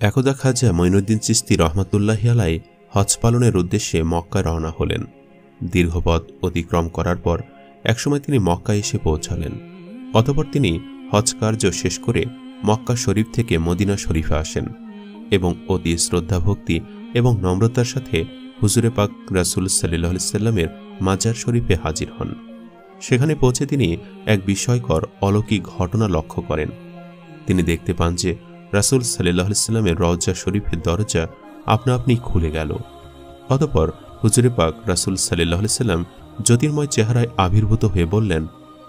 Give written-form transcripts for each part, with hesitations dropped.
একদা খাজা মঈনুদ্দিন চিশতি রহমাতুল্লাহি আলাইহি হজ পালনের উদ্দেশ্যে মক্কায় রওনা হলেন। দীর্ঘ পথ অতিক্রম করার পর একসময় তিনি মক্কায় এসে পৌঁছালেন। অতঃপর তিনি হজ কার্য শেষ করে মক্কা শরীফ থেকে মদিনা শরীফে আসেন এবং অতি শ্রদ্ধা ভক্তি এবং নম্রতার সাথে হুজুরে পাক রাসূল সাল্লাল্লাহু আলাইহি সাল্লামের মাজার শরীফে হাজির হন। সেখানে পৌঁছে তিনি এক বিস্ময়কর অলৌকিক ঘটনা লক্ষ্য করেন। তিনি দেখতে পান যে রাসূল সাল্লাল্লাহু আলাইহি সাল্লামের রওজা শরীফের দরজা আপনা আপনি খুলে গেল। অতঃপর হুজুরে পাক রাসূল সাল্লাল্লাহু আলাইহি সাল্লাম জ্যোতির্ময় চেহারায় আবির্ভূত হয়ে বললেন,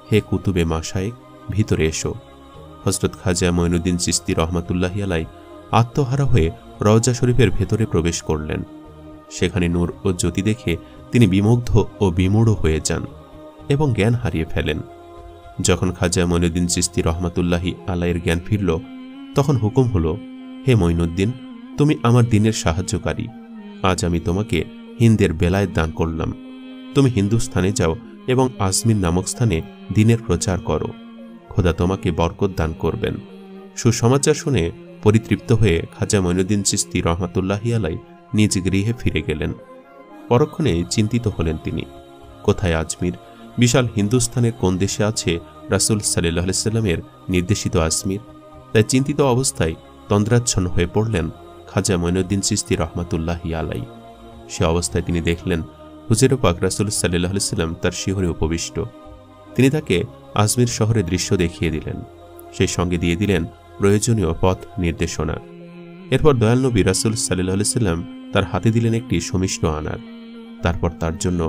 হে কুতুবে মাশায়েখ, ভিতরে এসো। হযরত খাজা মঈনুদ্দিন চিশতি রহমাতুল্লাহি আলাইহি আত্মহারা হয়ে রওজা শরীফের ভেতরে প্রবেশ করলেন। সেখানে নূর ও জ্যোতি দেখে তিনি বিমুগ্ধ ও বিমূঢ় হয়ে যান এবং জ্ঞান হারিয়ে ফেলেন। যখন খাজা মঈনুদ্দিন চিশতি রহমাতুল্লাহি আলাইহির জ্ঞান ফিরল, তখন হুকুম হলো, হে মঈনুদ্দিন, তুমি আমার দ্বীনের সাহায্যকারী। আজ আমি তোমাকে হিন্দের বেলায়েত দান করলাম। তুমি হিন্দুস্থানে যাও এবং আজমির নামক স্থানে দ্বীনের প্রচার করো। খোদা তোমাকে বরকত দান করবেন। সুসমাচার শুনে পরিতৃপ্ত হয়ে খাজা মঈনুদ্দিন চিশতি রহমাতুল্লাহি আলাইহি নিজ গৃহে ফিরে গেলেন। পরক্ষণে চিন্তিত হলেন তিনি, কোথায় আজমির? বিশাল হিন্দুস্থানের কোন দেশে আছে রাসূল সাল্লাল্লাহু আলাইহি সাল্লামের নির্দেশিত আজমির? তাই চিন্তিত অবস্থায় তন্দ্রাচ্ছন্ন হয়ে পড়লেন খাজা মঈনুদ্দিন চিশতি রহমাতুল্লাহি আলাইহি। সে অবস্থায় তিনি দেখলেন হুজুরে পাক রাসূল সাল্লাল্লাহু আলাইহি সাল্লাম তার শিহরে উপবিষ্ট। তিনি তাকে আজমির শহরের দৃশ্য দেখিয়ে দিলেন। সেই সঙ্গে দিয়ে দিলেন প্রয়োজনীয় পথ নির্দেশনা। এরপর দয়াল নবী রাসূল সাল্লাল্লাহু আলাইহি সাল্লাম তার হাতে দিলেন একটি সমিষ্ট আনার। তারপর তার জন্য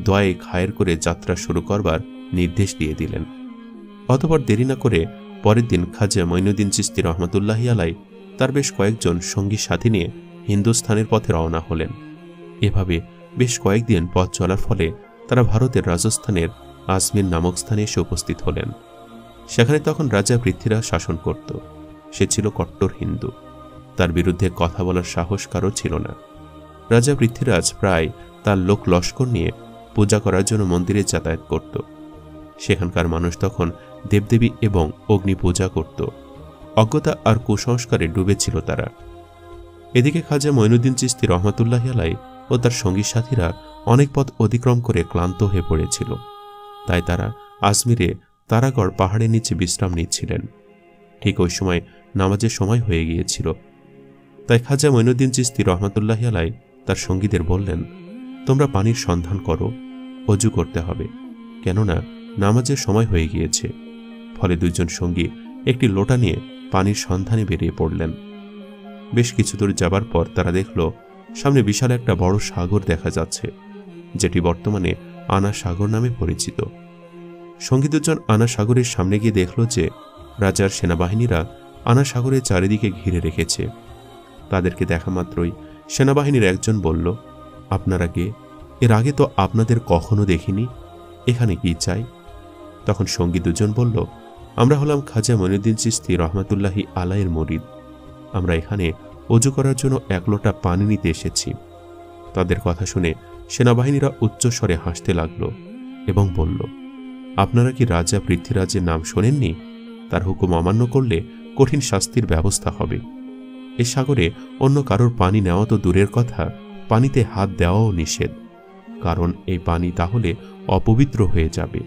দোয়ায়ে খায়ের করে যাত্রা শুরু করবার নির্দেশ দিয়ে দিলেন। অতঃপর দেরি না করে পরের দিন খাজা মঈনুদ্দিন চিশতি রহমাতুল্লাহি আলাইহি তার বেশ কয়েকজন সঙ্গী সাথী নিয়ে হিন্দুস্থানের পথে রওনা হলেন। এভাবে বেশ কয়েকদিন পথ চলার ফলে তারা ভারতের রাজস্থানের আজমির নামক স্থানে এসে উপস্থিত হলেন। সেখানে তখন রাজা পৃথ্বীরাজ শাসন করত। সে ছিল কট্টর হিন্দু। তার বিরুদ্ধে কথা বলার সাহস কারও ছিল না। রাজা পৃথ্বীরাজ প্রায় তার লোক লস্কর নিয়ে পূজা করার জন্য মন্দিরে যাতায়াত করত। সেখানকার মানুষ তখন দেবদেবী এবং অগ্নি পূজা করত। অজ্ঞতা আর কুসংস্কারে ডুবেছিল তারা। এদিকে খাজা মঈনুদ্দিন চিশতি রহমাতুল্লাহি আলাইহি ও তার সঙ্গী সাথীরা অনেক পথ অতিক্রম করে ক্লান্ত হয়ে পড়েছিল। তাই তারা আজমিরে তারাগড় পাহাড়ের নিচে বিশ্রাম নিচ্ছিলেন। ঠিক ওই সময় নামাজের সময় হয়ে গিয়েছিল। তাই খাজা মঈনুদ্দিন চিশতি রহমাতুল্লাহি আলাইহি তার সঙ্গীদের বললেন, তোমরা পানির সন্ধান করো, অজু করতে হবে, কেননা নামাজের সময় হয়ে গিয়েছে। ফলে দুইজন সঙ্গী একটি লোটা নিয়ে পানির সন্ধানে বেরিয়ে পড়লেন। বেশ কিছু দূর যাবার পর তারা দেখল সামনে বিশাল একটা বড় সাগর দেখা যাচ্ছে, যেটি বর্তমানে আনা সাগর নামে পরিচিত। সঙ্গী দুজন আনা সাগরের সামনে গিয়ে দেখল যে রাজার সেনাবাহিনীরা আনা সাগরের চারিদিকে ঘিরে রেখেছে। তাদেরকে দেখা মাত্রই সেনাবাহিনীর একজন বলল, আপনারা কে? এর আগে তো আপনাদের কখনো দেখিনি, এখানে কি চাই? তখন সঙ্গী দুজন বলল, আমরা হলাম খাজা মঈনুদ্দিন চিশতি রহমাতুল্লাহি আলাইহির মুরিদ। আমরা এখানে অজু করার জন্য এক লোটা পানি নিতে এসেছি। তাদের কথা শুনে সেনাবাহিনীরা উচ্চস্বরে হাসতে লাগল এবং বলল, আপনারা কি রাজা পৃথ্বীরাজের নাম শোনেননি? তার হুকুম অমান্য করলে কঠিন শাস্তির ব্যবস্থা হবে। এ সাগরে অন্য কারোর পানি নেওয়া তো দূরের কথা, পানিতে হাত দেওয়াও নিষেধ, কারণ এই পানি তাহলে অপবিত্র হয়ে যাবে।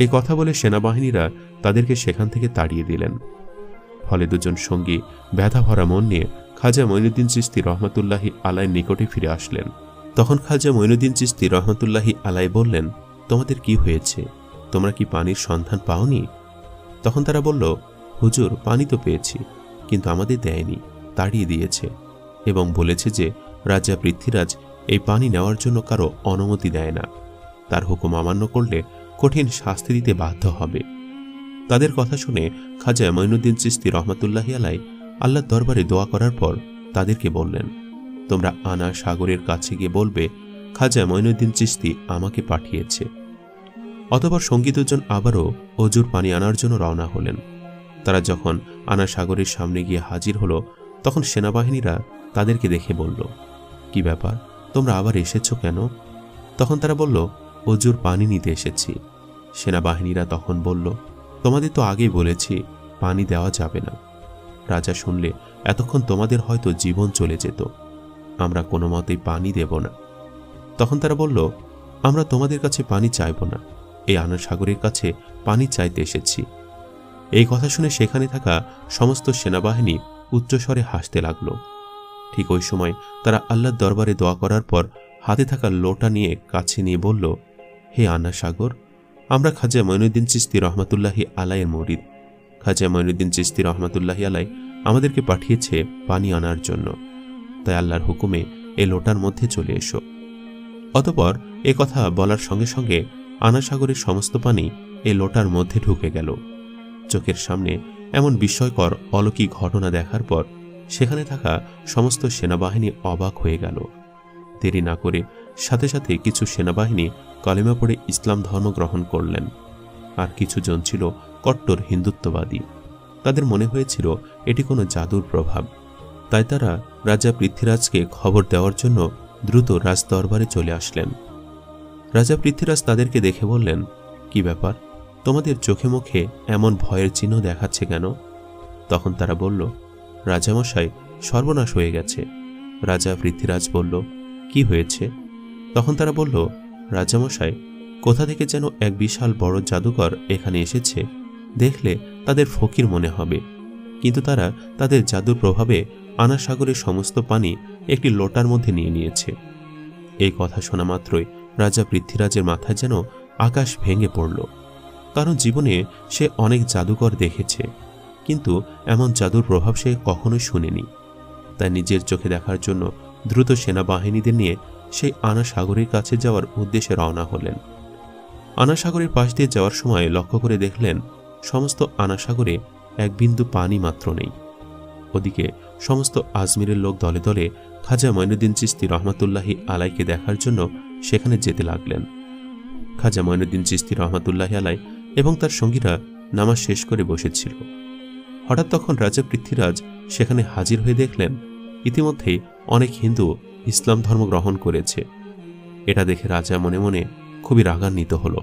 এই কথা বলে সেনাবাহিনীরা তাদেরকে সেখান থেকে তাড়িয়ে দিলেন। ফলে দুজন সঙ্গী ব্যথা ভরা মন নিয়ে খাজা মঈনুদ্দিন চিশতি রহমাতুল্লাহি আলাইহির নিকটে ফিরে আসলেন। তখন খাজা মঈনুদ্দিন চিশতি রহমাতুল্লাহি আলাইহি বললেন, তোমাদের কি হয়েছে? তোমরা কি পানির সন্ধান পাওনি? তখন তারা বলল, হুজুর, পানি তো পেয়েছি, কিন্তু আমাদের দেয়নি, তাড়িয়ে দিয়েছে এবং বলেছে যে রাজা পৃথ্বীরাজ এই পানি নেওয়ার জন্য কারো অনুমতি দেয় না। তার হুকুম অমান্য করলে কঠিন শাস্তি দিতে বাধ্য হবে। তাদের কথা শুনে খাজা মঈনুদ্দিন চিশতি রহমাতুল্লাহি আলাইহি আল্লাহর দরবারে দোয়া করার পর তাদেরকে বললেন, তোমরা আনা সাগরের কাছে গিয়ে বলবে খাজা মঈনুদ্দিন চিশতি আমাকে পাঠিয়েছে। অতঃপর সঙ্গী দুজন আবারও অজুর পানি আনার জন্য রওনা হলেন। তারা যখন আনা সাগরের সামনে গিয়ে হাজির হলো, তখন সেনাবাহিনীরা তাদেরকে দেখে বলল, কি ব্যাপার, তোমরা আবার এসেছ কেন? তখন তারা বলল, অজুর পানি নিতে এসেছি। সেনাবাহিনীরা তখন বলল, তোমাদের তো আগেই বলেছি পানি দেওয়া যাবে না। রাজা শুনলে এতক্ষণ তোমাদের হয়তো জীবন চলে যেত। আমরা কোনো মতেই পানি দেব না। তখন তারা বলল, আমরা তোমাদের কাছে পানি চাইব না, এই আনার সাগরের কাছে পানি চাইতে এসেছি। এই কথা শুনে সেখানে থাকা সমস্ত সেনাবাহিনী উচ্চস্বরে হাসতে লাগল। ঠিক ওই সময় তারা আল্লাহর দরবারে দোয়া করার পর হাতে থাকা লোটা নিয়ে কাছে নিয়ে বলল, হে আনা সাগর, আমরা খাজা মঈনুদ্দিন চিশতি রহমাতুল্লাহি আলাইয়ের মুরিদ। খাজা মঈনুদ্দিন চিশতি রহমাতুল্লাহি আলাই আমাদেরকে পাঠিয়েছে পানি আনার জন্য, তাই আল্লাহর হুকুমে এই লোটার মধ্যে চলে এসো। অতঃপর এ কথা বলার সঙ্গে সঙ্গে আনা সাগরের সমস্ত পানি এই লোটার মধ্যে ঢুকে গেল। চোখের সামনে এমন বিস্ময়কর অলৌকিক ঘটনা দেখার পর সেখানে থাকা সমস্ত সেনাবাহিনী অবাক হয়ে গেল। দেরি না করে সাথে সাথে কিছু সেনাবাহিনী কালেমা পড়ে ইসলাম ধর্ম গ্রহণ করলেন, আর কিছু জন ছিল কট্টর হিন্দুত্ববাদী। তাদের মনে হয়েছিল এটি কোনো জাদুর প্রভাব, তাই তারা রাজা পৃথ্বীরাজকে খবর দেওয়ার জন্য দ্রুত রাজদরবারে চলে আসলেন। রাজা পৃথ্বীরাজ তাদেরকে দেখে বললেন, কি ব্যাপার, তোমাদের চোখে মুখে এমন ভয়ের চিহ্ন দেখাচ্ছে কেন? তখন তারা বলল, রাজামশাই, সর্বনাশ হয়ে গেছে। রাজা পৃথ্বীরাজ বলল, কি হয়েছে? তখন তারা বলল, রাজামশাই, কোথা থেকে যেন এক বিশাল বড় জাদুকর এখানে এসেছে, দেখলে তাদের ফকির মনে হবে, কিন্তু তারা তাদের জাদুর প্রভাবে আনা সাগরের সমস্ত পানি একটি লোটার মধ্যে নিয়ে নিয়েছে। এই কথা শোনা মাত্রই রাজা পৃথ্বীরাজের মাথায় যেন আকাশ ভেঙে পড়ল, কারণ জীবনে সে অনেক জাদুকর দেখেছে, কিন্তু এমন জাদুর প্রভাব সে কখনোই শুনেনি। তাই নিজের চোখে দেখার জন্য দ্রুত সেনাবাহিনীদের নিয়ে সেই আনা সাগরের কাছে যাওয়ার উদ্দেশ্যে রওনা হলেন। আনা সাগরের পাশ দিয়ে যাওয়ার সময় লক্ষ্য করে দেখলেন সমস্ত আনা সাগরে এক বিন্দু পানি মাত্র নেই। ওদিকে সমস্ত আজমিরের লোক দলে দলে খাজা মঈনুদ্দিন চিশতি রহমাতুল্লাহি আলাইকে দেখার জন্য সেখানে যেতে লাগলেন। খাজা মঈনুদ্দিন চিশতি রহমাতুল্লাহি আলাই এবং তার সঙ্গীরা নামাজ শেষ করে বসেছিল। হঠাৎ তখন রাজা পৃথ্বীরাজ সেখানে হাজির হয়ে দেখলেন ইতিমধ্যেই অনেক হিন্দু ইসলাম ধর্ম গ্রহণ করেছে। এটা দেখে রাজা মনে মনে খুবই রাগান্বিত হল।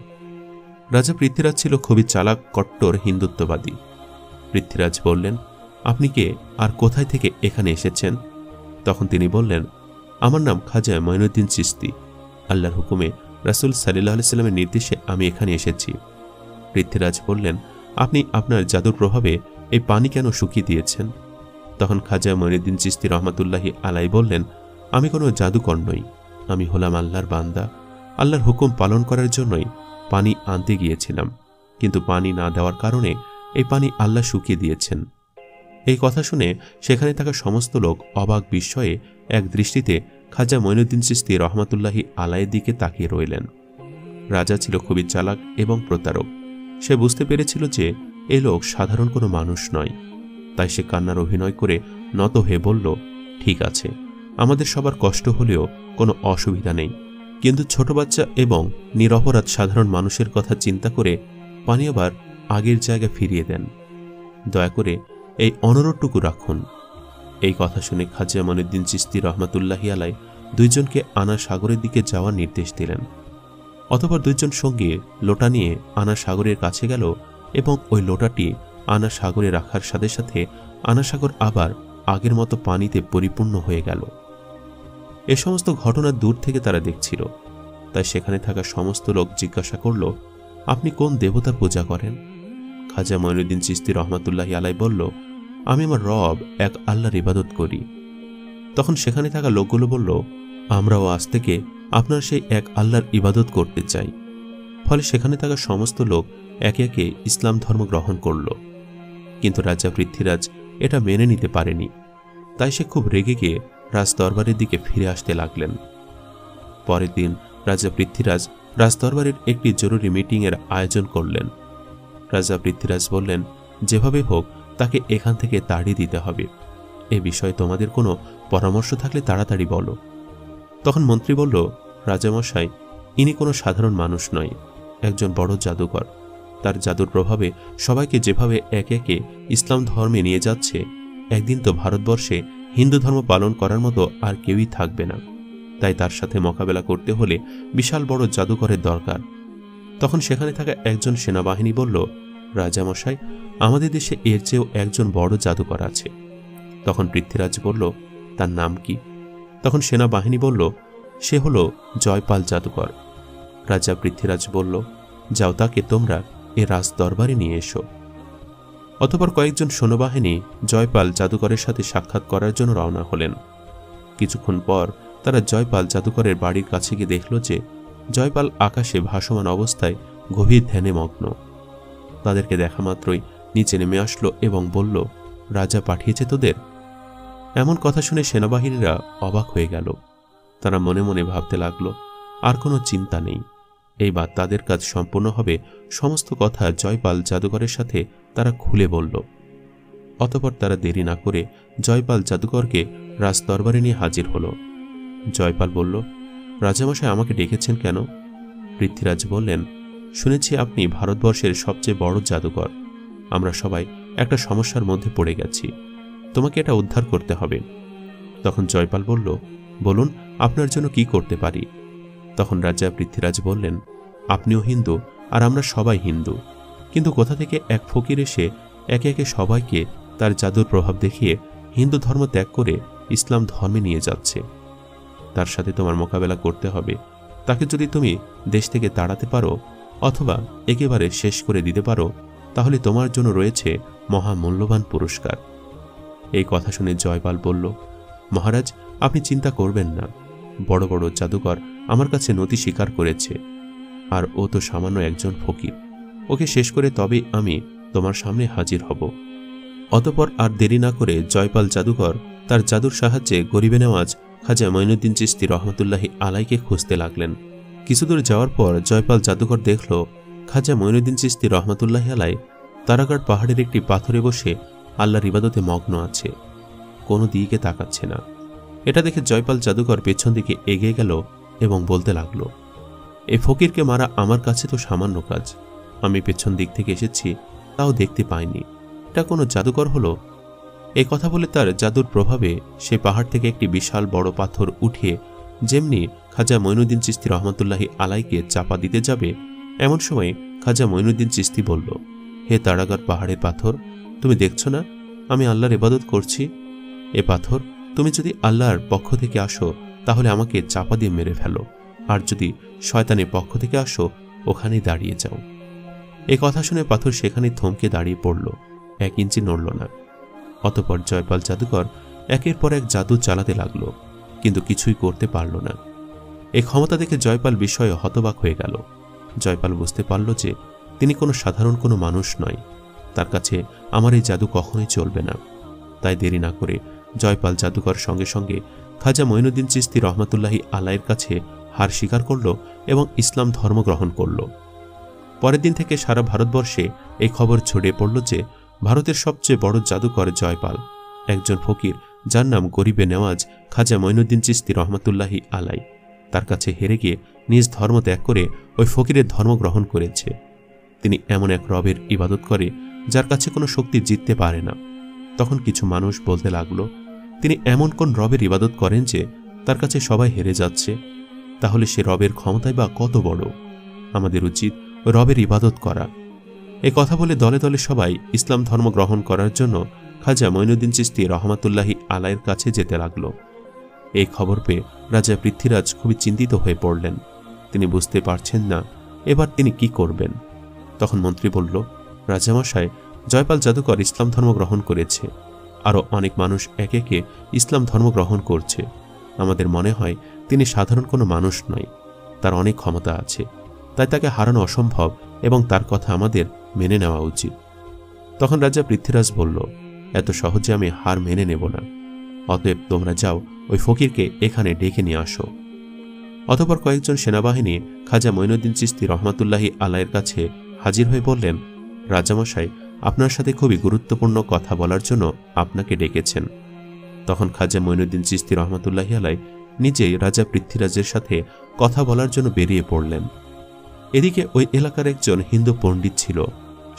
রাজা পৃথ্বীরাজ ছিল খুবই চালাক কট্টর হিন্দুত্ববাদী। পৃথ্বীরাজ বললেন, আপনি কে আর কোথায় থেকে এখানে এসেছেন? তখন তিনি বললেন, আমার নাম খাজা মঈনুদ্দিন চিশতি। আল্লাহর হুকুমে রাসূল সাল্লাল্লাহু আলাইহি সাল্লামের নির্দেশে আমি এখানে এসেছি। পৃথ্বীরাজ বললেন, আপনি আপনার জাদুর প্রভাবে এই পানি কেন শুকিয়ে দিয়েছেন? তখন খাজা মঈনুদ্দিন চিশতি রহমাতুল্লাহি আলাই বললেন, আমি কোনো জাদুকর নই, আমি হলাম আল্লাহর বান্দা। আল্লাহর হুকুম পালন করার জন্যই পানি আনতে গিয়েছিলাম, কিন্তু পানি না দেওয়ার কারণে এই পানি আল্লাহ শুকিয়ে দিয়েছেন। এই কথা শুনে সেখানে থাকা সমস্ত লোক অবাক বিস্ময়ে এক দৃষ্টিতে খাজা মঈনুদ্দিন চিশতি রহমাতুল্লাহি আলাইয়ের দিকে তাকিয়ে রইলেন। রাজা ছিল খুবই চালাক এবং প্রতারক। সে বুঝতে পেরেছিল যে এ লোক সাধারণ কোনো মানুষ নয়, তাই সে কান্নার অভিনয় করে নত হয়ে বলল, ঠিক আছে, আমাদের সবার কষ্ট হলেও কোনো অসুবিধা নেই, কিন্তু ছোট বাচ্চা এবং নিরপরাধ সাধারণ মানুষের কথা চিন্তা করে পানি আবার আগের জায়গায় ফিরিয়ে দেন। দয়া করে এই অনুরোধটুকু রাখুন। এই কথা শুনে খাজা মঈনুদ্দিন চিশতি রহমাতুল্লাহি আলাই দুইজনকে আনা সাগরের দিকে যাওয়ার নির্দেশ দিলেন। অতঃপর দুইজন সঙ্গে লোটা নিয়ে আনা সাগরের কাছে গেল এবং ওই লোটাটি আনা সাগরে রাখার সাথে সাথে আনা সাগর আবার আগের মতো পানিতে পরিপূর্ণ হয়ে গেল। এ সমস্ত ঘটনা দূর থেকে তারা দেখছিল, তাই সেখানে থাকা সমস্ত লোক জিজ্ঞাসা করল, আপনি কোন দেবতার পূজা করেন? খাজা মঈনুদ্দিন চিশতি রহমাতুল্লাহি আলাই বলল, আমি আমার রব এক আল্লাহর ইবাদত করি। তখন সেখানে থাকা লোকগুলো বলল, আমরাও আজ থেকে আপনার সেই এক আল্লাহর ইবাদত করতে চাই। ফলে সেখানে থাকা সমস্ত লোক একে একে ইসলাম ধর্ম গ্রহণ করল। কিন্তু রাজা পৃথ্বীরাজ এটা মেনে নিতে পারেনি, তাই সে খুব রেগে গিয়ে রাজদরবারের দিকে ফিরে আসতে লাগলেন। পরের দিন রাজা পৃথ্বীরাজ রাজদরবারের একটি জরুরি মিটিংয়ের আয়োজন করলেন। রাজা পৃথ্বীরাজ বললেন, যেভাবে হোক তাকে এখান থেকে তাড়িয়ে দিতে হবে। এ বিষয়ে তোমাদের কোনো পরামর্শ থাকলে তাড়াতাড়ি বলো। তখন মন্ত্রী বলল, রাজামশাই, ইনি কোনো সাধারণ মানুষ নয়, একজন বড় জাদুকর। তার জাদুর প্রভাবে সবাইকে যেভাবে একে একে ইসলাম ধর্মে নিয়ে যাচ্ছে, একদিন তো ভারতবর্ষে হিন্দু ধর্ম পালন করার মতো আর কেউই থাকবে না। তাই তার সাথে মোকাবেলা করতে হলে বিশাল বড় জাদুকরের দরকার। তখন সেখানে থাকা একজন সেনাবাহিনী বলল, রাজামশাই, আমাদের দেশে এর চেয়েও একজন বড় জাদুকর আছে। তখন পৃথ্বীরাজ বলল, তার নাম কি? তখন সেনাবাহিনী বলল, সে হল জয়পাল জাদুকর। রাজা পৃথ্বীরাজ বলল, যাও, তাকে তোমরা এ রাজ দরবারে নিয়ে এসো। অতঃপর কয়েকজন সৈন্যবাহিনী জয়পাল জাদুকরের সাথে সাক্ষাৎ করার জন্য রওনা হলেন। কিছুক্ষণ পর তারা জয়পাল জাদুকরের বাড়ির কাছে গিয়ে দেখল যে জয়পাল আকাশে ভাসমান অবস্থায় গভীর ধ্যানে মগ্ন। তাদেরকে দেখা মাত্রই নিচে নেমে আসলো এবং বলল, রাজা পাঠিয়েছে তোদের? এমন কথা শুনে সেনাবাহিনীরা অবাক হয়ে গেল। তারা মনে মনে ভাবতে লাগলো, আর কোনো চিন্তা নেই, এইবার তাদের কাজ সম্পূর্ণ হবে। সমস্ত কথা জয়পাল জাদুকরের সাথে তারা খুলে বলল। অতঃপর তারা দেরি না করে জয়পাল জাদুকরকে রাজদরবারে নিয়ে হাজির হল। জয়পাল বলল, রাজামশাই আমাকে ডেকেছেন কেন? পৃথ্বীরাজ বললেন, শুনেছি আপনি ভারতবর্ষের সবচেয়ে বড় জাদুকর। আমরা সবাই একটা সমস্যার মধ্যে পড়ে গেছি, তোমাকে এটা উদ্ধার করতে হবে। তখন জয়পাল বলল, বলুন, আপনার জন্য কি করতে পারি? তখন রাজা পৃথ্বীরাজ বললেন, আপনিও হিন্দু আর আমরা সবাই হিন্দু, কিন্তু কোথা থেকে এক ফকির এসে একে একে সবাইকে তার জাদুর প্রভাব দেখিয়ে হিন্দু ধর্ম ত্যাগ করে ইসলাম ধর্মে নিয়ে যাচ্ছে। তার সাথে তোমার মোকাবেলা করতে হবে। তাকে যদি তুমি দেশ থেকে তাড়াতে পারো অথবা একেবারে শেষ করে দিতে পারো, তাহলে তোমার জন্য রয়েছে মহামূল্যবান পুরস্কার। এই কথা শুনে জয়পাল বলল, মহারাজ, আপনি চিন্তা করবেন না। বড় বড় জাদুকর আমার কাছে নতি স্বীকার করেছে, আর ও তো সামান্য একজন ফকির। ওকে শেষ করে তবে আমি তোমার সামনে হাজির হব। অতঃপর আর দেরি না করে জয়পাল জাদুকর তার জাদুর সাহায্যে গরিবে নেওয়াজ খাজা মঈনুদ্দিন চিশতি রহমতুল্লাহি আলাইকে খুঁজতে লাগলেন। কিছুদূর যাওয়ার পর জয়পাল জাদুকর দেখল খাজা মঈনুদ্দিন চিশতি রহমতুল্লাহি আলাই তারাগড় পাহাড়ের একটি পাথরে বসে আল্লাহর ইবাদতে মগ্ন আছে, কোনো দিকে তাকাচ্ছে না। এটা দেখে জয়পাল জাদুকর পেছন দিকে এগিয়ে গেল এবং বলতে লাগল, এই ফকিরকে মারা আমার কাছে তো সামান্য কাজ। আমি পেছন দিক থেকে এসেছি, তাও দেখতে পাইনি। এটা কোনো জাদুকর হলো? এই কথা বলে তার জাদুর প্রভাবে সে পাহাড় থেকে একটি বিশাল বড় পাথর উঠিয়ে যেমনি খাজা মঈনুদ্দিন চিশতি রহমতুল্লাহি আলাইকে চাপা দিতে যাবে, এমন সময় খাজা মঈনুদ্দিন চিশতি বলল, হে তারাগড় পাহাড়ের পাথর, তুমি দেখছো না আমি আল্লাহর ইবাদত করছি? এ পাথর, তুমি যদি আল্লাহর পক্ষ থেকে আসো তাহলে আমাকে চাপা দিয়ে মেরে ফেলো, আর যদি শয়তানের পক্ষ থেকে আসো ওখানেই দাঁড়িয়ে যাও। এ কথা শুনে পাথর সেখানেই থমকে দাঁড়িয়ে পড়ল, 1 ইঞ্চি নড়ল না। অতঃপর জয়পাল জাদুকর একের পর এক জাদু চালাতে লাগলো, কিন্তু কিছুই করতে পারল না। এই ক্ষমতা দেখে জয়পাল বিস্ময়ে হতবাক হয়ে গেল। জয়পাল বুঝতে পারল যে তিনি কোনো সাধারণ কোনো মানুষ নয়, তার কাছে আমার এই জাদু কখনোই চলবে না। তাই দেরি না করে জয়পাল জাদুকর সঙ্গে সঙ্গে খাজা মঈনুদ্দিন চিশতি রহমতুল্লাহি আলাইয়ের কাছে হার স্বীকার করল এবং ইসলাম ধর্ম গ্রহণ করল। পরের দিন থেকে সারা ভারতবর্ষে এই খবর ছড়িয়ে পড়ল যে ভারতের সবচেয়ে বড় জাদুকর জয়পাল, একজন ফকির যার নাম গরিবে নেওয়াজ খাজা মঈনুদ্দিন চিশতি রহমতুল্লাহি আলাই, তার কাছে হেরে গিয়ে নিজ ধর্ম ত্যাগ করে ওই ফকিরের ধর্ম গ্রহণ করেছে। তিনি এমন এক রবের ইবাদত করে যার কাছে কোনো শক্তি জিততে পারে না। তখন কিছু মানুষ বলতে লাগলো, তিনি এমন কোন রবের ইবাদত করেন যে তার কাছে সবাই হেরে যাচ্ছে? তাহলে সে রবের ক্ষমতাই বা কত বড়? আমাদের উচিত রবের ইবাদত করা। এই কথা বলে দলে দলে সবাই ইসলাম ধর্ম গ্রহণ করার জন্য খাজা মঈনুদ্দিন চিশতি রহমতুল্লাহি আলাইয়ের কাছে যেতে লাগলো। এই খবর পেয়ে রাজা পৃথ্বীরাজ খুবই চিন্তিত হয়ে পড়লেন। তিনি বুঝতে পারছেন না এবার তিনি কি করবেন। তখন মন্ত্রী বলল, রাজামশাই, জয়পাল জাদুকর ইসলাম ধর্ম গ্রহণ করেছে, আরও অনেক মানুষ একে একে ইসলাম ধর্ম গ্রহণ করছে। আমাদের মনে হয় তিনি সাধারণ কোনো মানুষ নয়, তার অনেক ক্ষমতা আছে, তাই তাকে হারানো অসম্ভব এবং তার কথা আমাদের মেনে নেওয়া উচিত। তখন রাজা পৃথ্বীরাজ বলল, এত সহজে আমি হার মেনে নেব না, অতএব তোমরা যাও ওই ফকিরকে এখানে ডেকে নিয়ে আসো। অতঃপর কয়েকজন সেনাবাহিনী খাজা মঈনুদ্দিন চিশতি রহমতুল্লাহি আলাইয়ের কাছে হাজির হয়ে বললেন, রাজামশাই, আপনার সাথে খুবই গুরুত্বপূর্ণ কথা বলার জন্য আপনাকে ডেকেছেন। তখন খাজা মঈনুদ্দিন চিশতি রহমতুল্লাহি আলাই নিজেই রাজা পৃথ্বীরাজের সাথে কথা বলার জন্য বেরিয়ে পড়লেন। এদিকে ওই এলাকার একজন হিন্দু পণ্ডিত ছিল।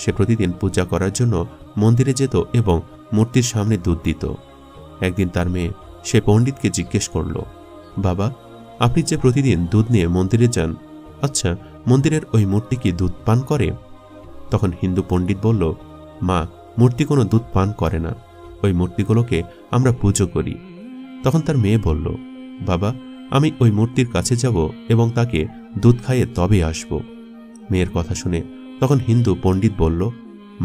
সে প্রতিদিন পূজা করার জন্য মন্দিরে যেত এবং মূর্তির সামনে দুধ দিত। একদিন তার মেয়ে সে পণ্ডিতকে জিজ্ঞেস করল, বাবা, আপনি যে প্রতিদিন দুধ নিয়ে মন্দিরে যান, আচ্ছা মন্দিরের ওই মূর্তি কি দুধ পান করে? তখন হিন্দু পণ্ডিত বলল, মা, মূর্তি কোনো দুধ পান করে না, ওই মূর্তিগুলোকে আমরা পুজো করি। তখন তার মেয়ে বলল, বাবা, আমি ওই মূর্তির কাছে যাব এবং তাকে দুধ খাইয়ে তবে আসব। মেয়ের কথা শুনে তখন হিন্দু পণ্ডিত বলল,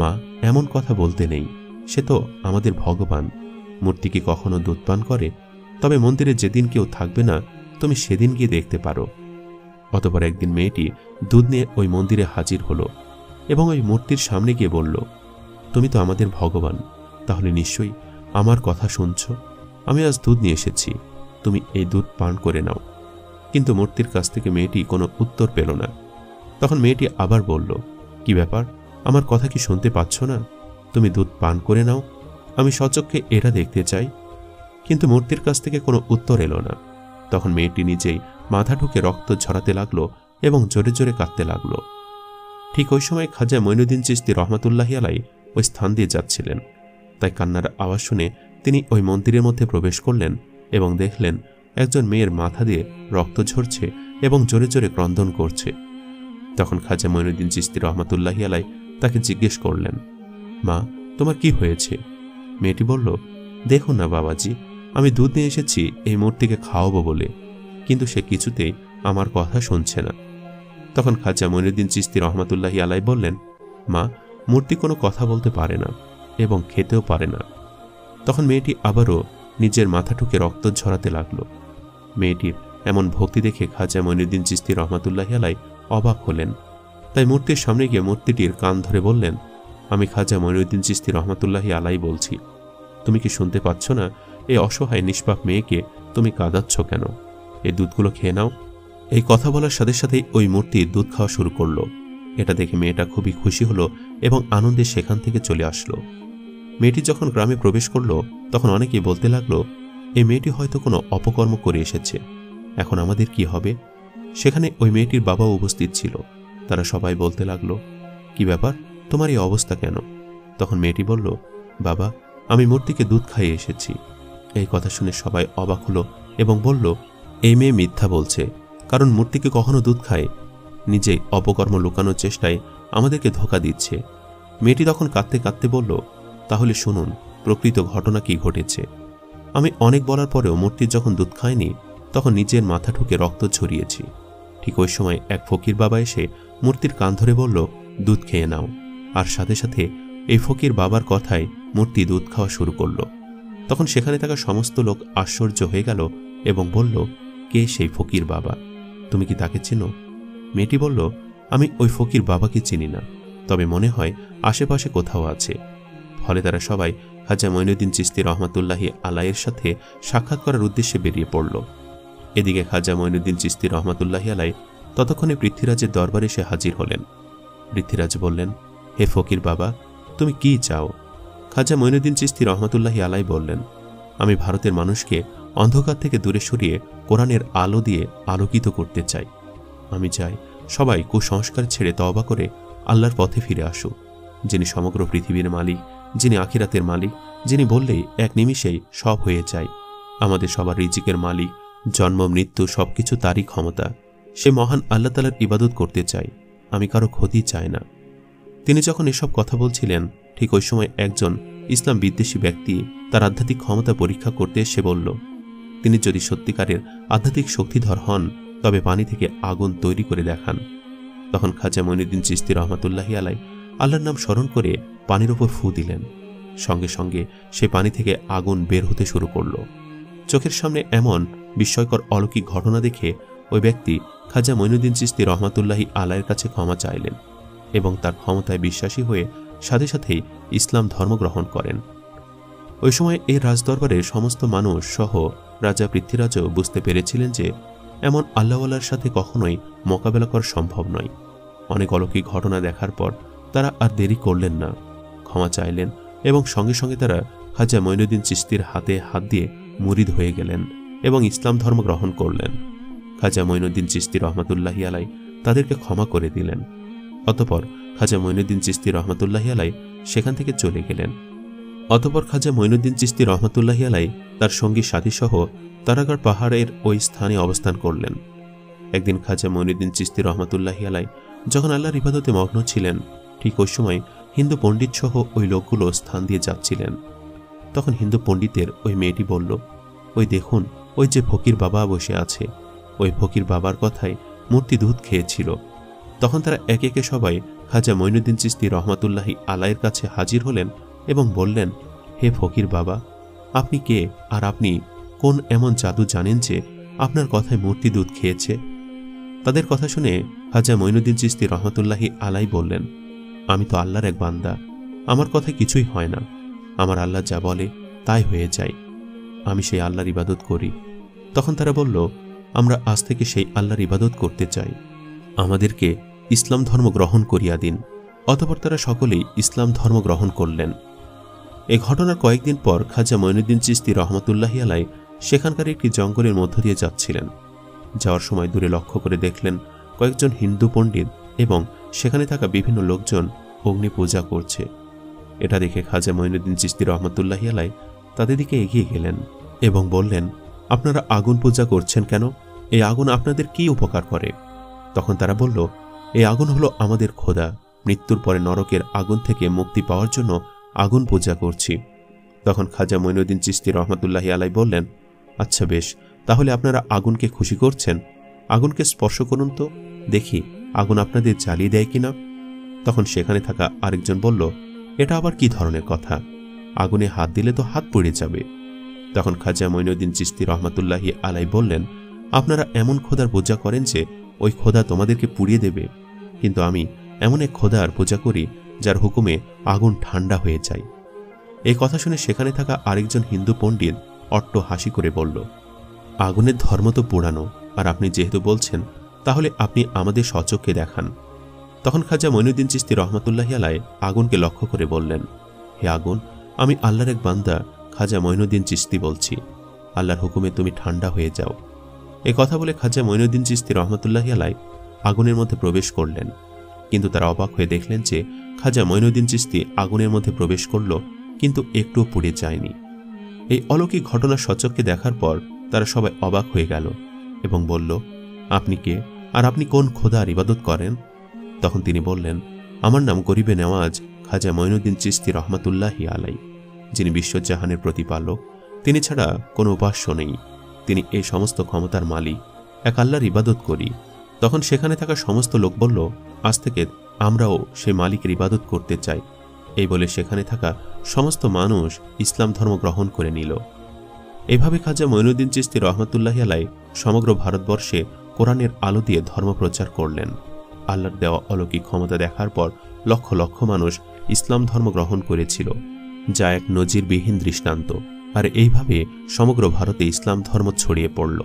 মা, এমন কথা বলতে নেই, সে তো আমাদের ভগবান। মূর্তি কি কখনো দুধ পান করে? তবে মন্দিরে যেদিন কেউ থাকবে না তুমি সেদিন গিয়ে দেখতে পারো। অতঃপর একদিন মেয়েটি দুধ নিয়ে ওই মন্দিরে হাজির হলো এবং ওই মূর্তির সামনে গিয়ে বলল, তুমি তো আমাদের ভগবান, তাহলে নিশ্চয়ই আমার কথা শুনছ। আমি আজ দুধ নিয়ে এসেছি, তুমি এই দুধ পান করে নাও। কিন্তু মূর্তির কাছ থেকে মেয়েটি কোনো উত্তর পেল না। তখন মেয়েটি আবার বলল, কি ব্যাপার, আমার কথা কি শুনতে পাচ্ছ না? তুমি দুধ পান করে নাও, আমি সচক্ষে এটা দেখতে চাই। কিন্তু মূর্তির কাছ থেকে কোনো উত্তর এলো না। তখন মেয়েটি নিজেই মাথা ঢুকে রক্ত ঝরাতে লাগলো এবং জোরে জোরে কাঁদতে লাগলো। ঠিক ওই সময় খাজা মঈনুদ্দিন চিশতি রহমাতুল্লাহি আলাইহি ওই স্থান দিয়ে যাচ্ছিলেন। তাই কান্নার আওয়াজ শুনে তিনি ওই মন্দিরের মধ্যে প্রবেশ করলেন এবং দেখলেন একজন মেয়ের মাথা দিয়ে রক্ত ঝরছে এবং জোরে জোরে ক্রন্দন করছে। তখন খাজা মঈনুদ্দিন চিশতি রহমাতুল্লাহি আলাইহি তাকে জিজ্ঞেস করলেন, মা, তোমার কি হয়েছে? মেয়েটি বলল, দেখো না বাবাজি, আমি দুধ নিয়ে এসেছি এই মূর্তিকে খাওয়াবো বলে, কিন্তু সে কিছুতেই আমার কথা শুনছে না। তখন খাজা মঈনুদ্দিন চিশতি রহমাতুল্লাহি আলাইহি বললেন, মা, মূর্তি কোনো কথা বলতে পারে না এবং খেতেও পারে না। তখন মেয়েটি আবারও নিজের মাথা ঠুকে রক্ত ঝরাতে লাগলো। মেয়েটির এমন ভক্তি দেখে খাজা মঈনুদ্দিন চিশতি রহমাতুল্লাহি আলাইহি অবাক হলেন। তাই মূর্তির সামনে গিয়ে মূর্তিটির কান ধরে বললেন, আমি খাজা মঈনুদ্দিন চিশতি রহমাতুল্লাহি আলাইহি বলছি, তুমি কি শুনতে পাচ্ছ না এই অসহায় নিষ্পাপ মেয়েকে তুমি কাঁদাচ্ছ কেন? এই দুধগুলো খেয়ে নাও। এই কথা বলার সাথে সাথেই ওই মূর্তি দুধ খাওয়া শুরু করলো। এটা দেখে মেয়েটা খুবই খুশি হলো এবং আনন্দে সেখান থেকে চলে আসলো। মেয়েটি যখন গ্রামে প্রবেশ করলো তখন অনেকেই বলতে লাগলো, এই মেয়েটি হয়তো কোনো অপকর্ম করে এসেছে, এখন আমাদের কি হবে? সেখানে ওই মেয়েটির বাবাও উপস্থিত ছিল। তারা সবাই বলতে লাগলো, কি ব্যাপার, তোমার এই অবস্থা কেন? তখন মেয়েটি বলল, বাবা, আমি মূর্তিকে দুধ খাইয়ে এসেছি। এই কথা শুনে সবাই অবাক হলো এবং বলল, এই মেয়ে মিথ্যা বলছে, কারণ মূর্তিকে কখনো দুধ খায়? নিজেই অপকর্ম লুকানোর চেষ্টায় আমাদেরকে ধোঁকা দিচ্ছে। মেয়েটি তখন কাঁদতে কাঁদতে বলল, তাহলে শুনুন প্রকৃত ঘটনা কি ঘটেছে। আমি অনেক বলার পরেও মূর্তি যখন দুধ খায়নি তখন নিজের মাথা ঠুকে রক্ত ঝরিয়েছি। ঠিক ওই সময় এক ফকির বাবা এসে মূর্তির কান ধরে বলল, দুধ খেয়ে নাও। আর সাথে সাথে এই ফকির বাবার কথায় মূর্তি দুধ খাওয়া শুরু করল। তখন সেখানে থাকা সমস্ত লোক আশ্চর্য হয়ে গেল এবং বলল, কে সেই ফকির বাবা? তুমি কি তাকে চিনো? মেয়েটি বলল, আমি ওই ফকির বাবাকে চিনি না, তবে মনে হয় আশেপাশে কোথাও আছে। ফলে তারা সবাই খাজা মঈনুদ্দিন চিশতি রহমাতুল্লাহি আলাইহির সাথে সাক্ষাৎ করার উদ্দেশ্যে বেরিয়ে পড়ল। এদিকে খাজা মঈনুদ্দিন চিশতি রহমাতুল্লাহি আলাইহি ততক্ষণে পৃথ্বীরাজের দরবারে এসে হাজির হলেন। পৃথ্বীরাজ বললেন, হে ফকির বাবা, তুমি কি চাও? খাজা মঈনুদ্দিন চিশতি রহমাতুল্লাহি আলাইহি বললেন, আমি ভারতের মানুষকে অন্ধকার থেকে দূরে সরিয়ে কোরআনের আলো দিয়ে আলোকিত করতে চাই। আমি চাই সবাই কুসংস্কার ছেড়ে তওবা করে আল্লাহর পথে ফিরে আসুক, যিনি সমগ্র পৃথিবীর মালিক, যিনি আখিরাতের মালিক, যিনি বললেই এক নিমিষেই সব হয়ে যায়। আমাদের সবার রিজিকের মালিক, জন্ম মৃত্যু সবকিছু তারই ক্ষমতা। সে মহান আল্লাহ তাআলার ইবাদত করতে চাই, আমি কারো ক্ষতি চাই না। তিনি যখন এসব কথা বলছিলেন ঠিক ওই সময় একজন ইসলাম বিদ্বেষী ব্যক্তি তার আধ্যাত্মিক ক্ষমতা পরীক্ষা করতে এসে বলল, তিনি যদি সত্যিকারের আধ্যাত্মিক শক্তিধর হন তবে পানি থেকে আগুন তৈরি করে দেখান। তখন খাজা মঈনুদ্দিন চিশতি রহমাতুল্লাহি আলাইহি আল্লাহর নাম স্মরণ করে পানির ওপর ফু দিলেন। সঙ্গে সঙ্গে সে পানি থেকে আগুন বের হতে শুরু করল। চোখের সামনে এমন বিস্ময়কর অলৌকিক ঘটনা দেখে ওই ব্যক্তি খাজা মঈনুদ্দিন চিশতি রহমাতুল্লাহি আলাইহির কাছে ক্ষমা চাইলেন এবং তার ক্ষমতায় বিশ্বাসী হয়ে সাথে সাথেই ইসলাম ধর্ম গ্রহণ করেন। ওই সময় এই রাজদরবারের সমস্ত মানুষ সহ রাজা পৃথ্বীরাজও বুঝতে পেরেছিলেন যে এমন আল্লাহওয়ালার সাথে কখনোই মোকাবেলা করা সম্ভব নয়। অনেক অলৌকিক ঘটনা দেখার পর তারা আর দেরি করলেন না, ক্ষমা চাইলেন এবং সঙ্গে সঙ্গে তারা খাজা মঈনুদ্দিন চিশতির হাতে হাত দিয়ে মুরিদ হয়ে গেলেন এবং ইসলাম ধর্ম গ্রহণ করলেন। খাজা মঈনুদ্দিন চিশতি রহমাতুল্লাহি আলাইহি তাদেরকে ক্ষমা করে দিলেন। অতঃপর খাজা মঈনুদ্দিন চিশতি রহমাতুল্লাহি আলাইহি সেখান থেকে চলে গেলেন। অতঃপর খাজা মঈনুদ্দিন চিশতি রহমাতুল্লাহি আলাইহি তার সঙ্গী সাথী সহ তারাগড় পাহাড়ের ওই স্থানে অবস্থান করলেন। একদিন খাজা মঈনুদ্দিন চিশতি রহমাতুল্লাহি আলাইহি যখন আল্লাহর ইবাদতে মগ্ন ছিলেন ঠিক ওই সময় হিন্দু পণ্ডিত সহ ওই লোকগুলো স্থান দিয়ে যাচ্ছিলেন। তখন হিন্দু পণ্ডিতের ওই মেয়েটি বলল, ওই দেখুন, ওই যে ফকির বাবা বসে আছে, ওই ফকির বাবার কথায় মূর্তি দুধ খেয়েছিল। তখন তারা একে একে সবাই খাজা মঈনুদ্দিন চিশতি রহমাতুল্লাহি আলাইয়ের কাছে হাজির হলেন এবং বললেন, হে ফকির বাবা, আপনি কে, আর আপনি কোন এমন জাদু জানেন যে আপনার কথায় মূর্তি দুধ খেয়েছে? তাদের কথা শুনে খাজা মঈনুদ্দিন চিশতি রহমাতুল্লাহি আলাই বললেন, আমি তো আল্লাহর এক বান্দা, আমার কথায় কিছুই হয় না, আমার আল্লাহ যা বলে তাই হয়ে যায়, আমি সেই আল্লাহর ইবাদত করি। তখন তারা বলল, আমরা আজ থেকে সেই আল্লাহর ইবাদত করতে চাই, আমাদেরকে ইসলাম ধর্ম গ্রহণ করিয়া দিন। অতঃপর তারা সকলেই ইসলাম ধর্ম গ্রহণ করলেন। এ ঘটনার কয়েকদিন পর খাজা মঈনুদ্দিন চিশতি রহমাতুল্লাহি আলাই সেখানকার একটি জঙ্গলের মধ্য দিয়ে যাচ্ছিলেন। যাওয়ার সময় দূরে লক্ষ্য করে দেখলেন কয়েকজন হিন্দু পণ্ডিত এবং সেখানে থাকা বিভিন্ন লোকজন অগ্নি পূজা করছে। এটা দেখে খাজা মঈনুদ্দিন চিশতি রহমাতুল্লাহি আলাই তাদের দিকে এগিয়ে গেলেন এবং বললেন, আপনারা আগুন পূজা করছেন কেন? এই আগুন আপনাদের কি উপকার করে? তখন তারা বলল, এই আগুন হলো আমাদের খোদা, মৃত্যুর পরে নরকের আগুন থেকে মুক্তি পাওয়ার জন্য আগুন পূজা করছি। তখন খাজা মঈনুদ্দিন চিশতি রহমাতুল্লাহি আলাই বললেন, আচ্ছা বেশ, তাহলে আপনারা আগুনকে খুশি করছেন, আগুনকে স্পর্শ করুন তো, দেখি আগুন আপনাদের জ্বালিয়ে দেয় কিনা। তখন সেখানে থাকা আরেকজন বলল, এটা আবার কি ধরনের কথা, আগুনে হাত দিলে তো হাত পুড়ে যাবে। তখন খাজা মঈনুদ্দিন চিশতি রহমাতুল্লাহি আলাই বললেন, আপনারা এমন খোদার পূজা করেন যে ওই খোদা তোমাদেরকে পুড়িয়ে দেবে, কিন্তু আমি এমন এক খোদার পূজা করি যার হুকুমে আগুন ঠান্ডা হয়ে যায়। এই কথা শুনে সেখানে থাকা আরেকজন হিন্দু পণ্ডিত অট্ট হাসি করে বলল, আগুনের ধর্ম তো পোড়ানো, আর আপনি যেহেতু বলছেন তাহলে আপনি আমাদের স্বচক্ষে দেখান। তখন খাজা মঈনুদ্দিন চিশতি রহমাতুল্লাহি আলাই আগুনকে লক্ষ্য করে বললেন, হে আগুন, আমি আল্লাহর এক বান্দা খাজা মঈনুদ্দিন চিশতি বলছি, আল্লাহর হুকুমে তুমি ঠান্ডা হয়ে যাও। এ কথা বলে খাজা মঈনুদ্দিন চিশতি রহমাতুল্লাহি আলাই আগুনের মধ্যে প্রবেশ করলেন, কিন্তু তারা অবাক হয়ে দেখলেন যে খাজা মঈনুদ্দিন চিশতি আগুনের মধ্যে প্রবেশ করল, কিন্তু একটুও পুড়ে যায়নি। এই অলৌকিক ঘটনা স্বচক্ষে দেখার পর তারা সবাই অবাক হয়ে গেল এবং বলল, আপনি কে, আর আপনি কোন খোদার ইবাদত করেন? তখন তিনি বললেন, আমার নাম গরিবে নেওয়াজ খাজা মঈনুদ্দিন চিশতি রহমাতুল্লাহি আলাই, যিনি বিশ্বজাহানের প্রতিপালক, তিনি ছাড়া কোনো উপাস্য নেই, তিনি এই সমস্ত ক্ষমতার মালিক, এক আল্লাহর ইবাদত করি। তখন সেখানে থাকা সমস্ত লোক বলল, আজ থেকে আমরাও সেই মালিকের ইবাদত করতে চাই। এই বলে সেখানে থাকা সমস্ত মানুষ ইসলাম ধর্ম গ্রহণ করে নিল। এভাবে খাজা মঈনুদ্দিন চিশতি রহমাতুল্লাহি আলাই সমগ্র ভারতবর্ষে কোরআনের আলো দিয়ে ধর্ম প্রচার করলেন। আল্লাহর দেওয়া অলৌকিক ক্ষমতা দেখার পর লক্ষ লক্ষ মানুষ ইসলাম ধর্ম গ্রহণ করেছিল, যা এক নজিরবিহীন দৃষ্টান্ত। আর এইভাবে সমগ্র ভারতে ইসলাম ধর্ম ছড়িয়ে পড়ল।